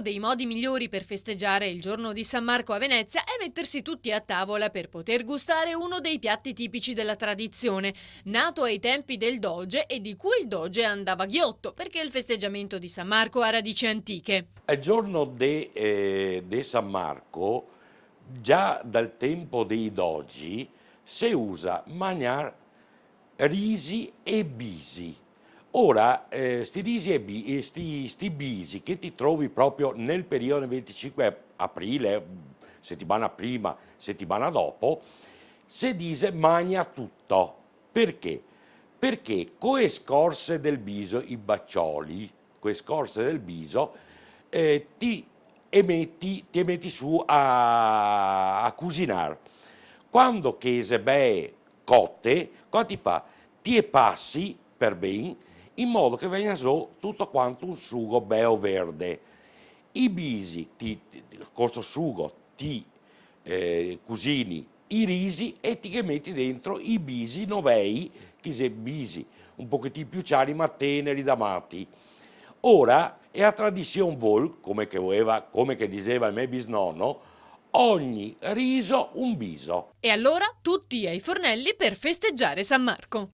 Uno dei modi migliori per festeggiare il giorno di San Marco a Venezia è mettersi tutti a tavola per poter gustare uno dei piatti tipici della tradizione, nato ai tempi del Doge e di cui il Doge andava ghiotto, perché il festeggiamento di San Marco ha radici antiche. Il giorno di San Marco, già dal tempo dei dogi, si usa mangiare risi e bisi. Ora, sti risi e sti bisi che ti trovi proprio nel periodo del 25 aprile, settimana prima, settimana dopo, si dice magna tutto. Perché? Perché con le scorze del viso, i baccioli, con le scorze del viso, ti metti su a cucinare. Quando che se beh cotte, cosa ti fa? Ti e passi per ben, in modo che venga su tutto quanto un sugo bello verde. I bisi, questo sugo, ti cucini i risi e ti che metti dentro i bisi novei, che se bisi un pochettino più chiari ma teneri da matti. Ora è a tradizione vol, come che diceva il mio bisnonno, ogni riso un biso. E allora tutti ai fornelli per festeggiare San Marco.